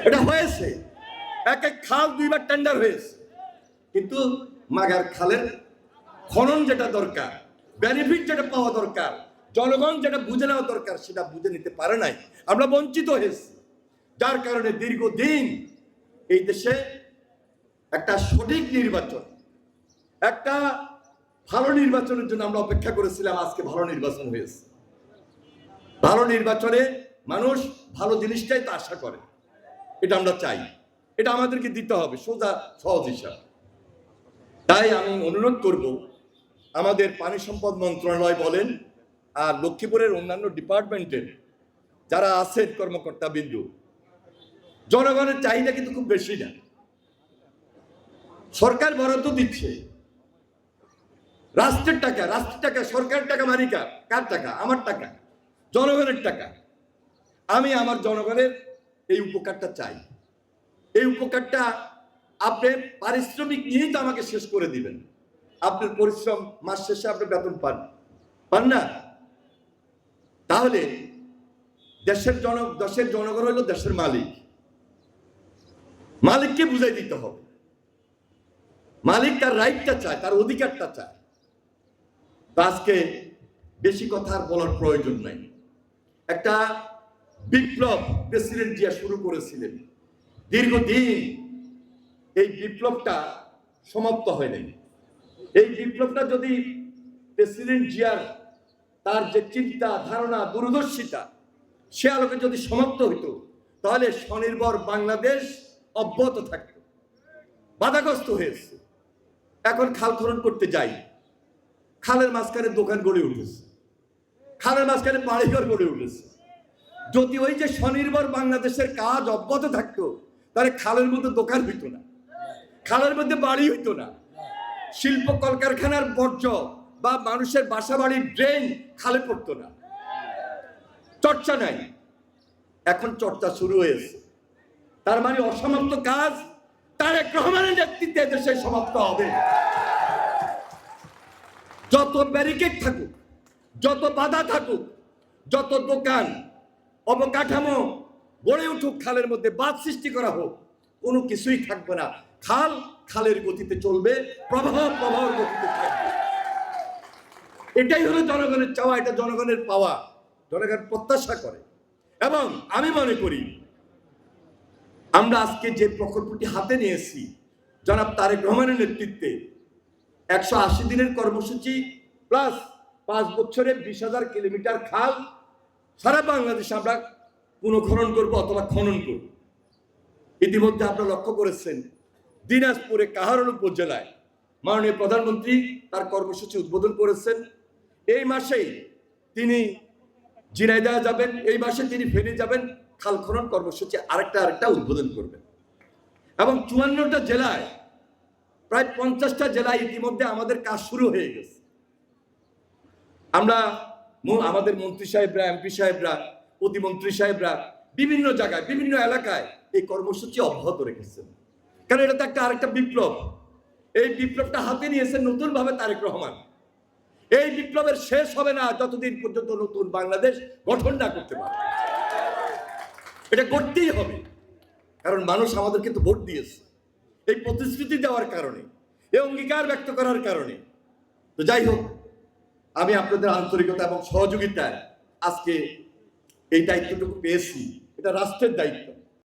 এটা হয়েছে, এক এক খাল দুইবার টেন্ডার হয়েছে, কিন্তু মাগার খালের খনন যেটা দরকার, বেনিফিট যেটা পাওয়া দরকার, জনগণ যেটা বুঝে নেওয়া দরকার সেটা বুঝে নিতে পারে নাই। আমরা বঞ্চিত হয়েছি, যার কারণে দীর্ঘদিন এই দেশে একটা সঠিক নির্বাচন, একটা ভালো নির্বাচনের জন্য আমরা অপেক্ষা করেছিলাম। আজকে ভালো নির্বাচন হয়েছে। ভালো নির্বাচনে মানুষ ভালো জিনিসটাই তো আশা করে, এটা আমরা চাই, এটা আমাদেরকে দিতে হবে সোজা সহজ হিসাব। তাই আমি অনুরোধ করব, আমাদের পানি সম্পদ মন্ত্রণালয় বলেন আর লক্ষ্মীপুরের অন্যান্য ডিপার্টমেন্টের যারা আছেন কর্মকর্তা বিন্দু, জনগণের চাহিদা কিন্তু খুব বেশি না। সরকার বরাদ্দ দিচ্ছে, রাষ্ট্রের টাকা, সরকারের টাকা, মারি কার টাকা? আমার টাকা, জনগণের টাকা। আমি আমার জনগণের এই উপকারটা চাই। এই উপকারটা আপনি পারিশ্রমিক নিয়েই তো আমাকে শেষ করে দিবেন। আপনার পরিশ্রম মাস শেষে আপনি বেতন পান না। তাহলে দেশের জনগণ হলো দেশের মালিক, মালিককে বুঝাই দিতে হবে। মালিক তার রাইটটা চায়, তার অধিকারটা চায়। আজকে বেশি কথা আর বলার প্রয়োজন নাই। একটা বিপ্লব প্রেসিডেন্ট জিয়া শুরু করেছিলেন, দীর্ঘদিন এই বিপ্লবটা সমাপ্ত হয় নাই। এই বিপ্লবটা যদি প্রেসিডেন্ট জিয়ার তার যে চিন্তা ধারণা দূরদর্শিতা সে আলোকে যদি সমাপ্ত হইতো, তাহলে স্বনির্ভর বাংলাদেশ অব্যাহত থাকত। বাধাগ্রস্ত হয়েছে। এখন খাল খনন করতে যাই, খালের মাঝখানে দোকান গড়ে উঠেছে, খালের মাঝখানে বাড়িঘর গড়ে উঠেছে। যদি ওই যে স্বনির্ভর বাংলাদেশের কাজ অব্যাহত থাকতো, তাহলে খালের মধ্যে দোকান হইতো না, খালের মধ্যে বাড়ি হইতো না, শিল্প কলকারখানার বর্জ্য বা মানুষের বাসা বাড়ির ড্রেন খালে পড়তো না। চর্চা নাই, এখন চর্চা শুরু হয়েছে। তার মানে অসমাপ্ত কাজ তারেক রহমানের নেতৃত্বে দেশে সমাপ্ত হবে। যত ব্যারিকেড থাকুক, যত বাধা থাকুক, যত দোকান অবকাঠামো গড়ে উঠুক, খালের মধ্যে বাঁধ সৃষ্টি করা হোক, কোনো কিছুই থাকবে না। খাল খালের গতিতে চলবে, প্রবাহের গতিতে থাকবে। এটাই হলো জনগণের চাওয়া, এটা জনগণের পাওয়া, জনগণ প্রত্যাশা করে। এবং আমি মনে করি আমরা আজকে যে প্রকল্পটি হাতে নিয়েছি জনাব তারেক রহমানের নেতৃত্বে, 180 দিনের কর্মসূচি প্লাস 5 বছরে 20,000 কিলোমিটার খাল সারা বাংলাদেশে আমরা পুনঃখনন করবো অথবা খনন করব। ইতিমধ্যে আপনারা লক্ষ্য করেছেন দিনাজপুরে কাহারোল উপজেলায় মাননীয় প্রধানমন্ত্রী তার কর্মসূচি উদ্বোধন করেছেন। এই মাসেই তিনি ঝিনাইদহ যাবেন, এই মাসে তিনি ফেনী যাবেন, খাল খনন কর্মসূচি আরেকটা উদ্বোধন করবেন। এবং 54টা জেলায় প্রায় 50টা জেলায় ইতিমধ্যে আমাদের কাজ শুরু হয়ে গেছে। আমরা আমাদের মন্ত্রী সাহেবরা, এমপি সাহেবরা, প্রতিমন্ত্রী সাহেবরা বিভিন্ন জায়গায় বিভিন্ন এলাকায় এই কর্মসূচি অব্যাহত রেখেছেন। কারণ এটা তো আরেকটা বিপ্লব। এই বিপ্লবটা হাতে নিয়েছেন নতুন ভাবে তারেক রহমান। এই বিপ্লবের শেষ হবে না যতদিন পর্যন্ত নতুন বাংলাদেশ গঠন না করতে পারে। এটা করতেই হবে, কারণ মানুষ আমাদেরকে তো ভোট দিয়েছে এই প্রতিশ্রুতি দেওয়ার কারণে, এই অঙ্গীকার ব্যক্ত করার কারণে। তো যাই হোক, আমি আপনাদের আন্তরিকতা এবং সহযোগিতায় আজকে এই দায়িত্বটুকু পেয়েছি। এটা রাষ্ট্রের দায়িত্ব।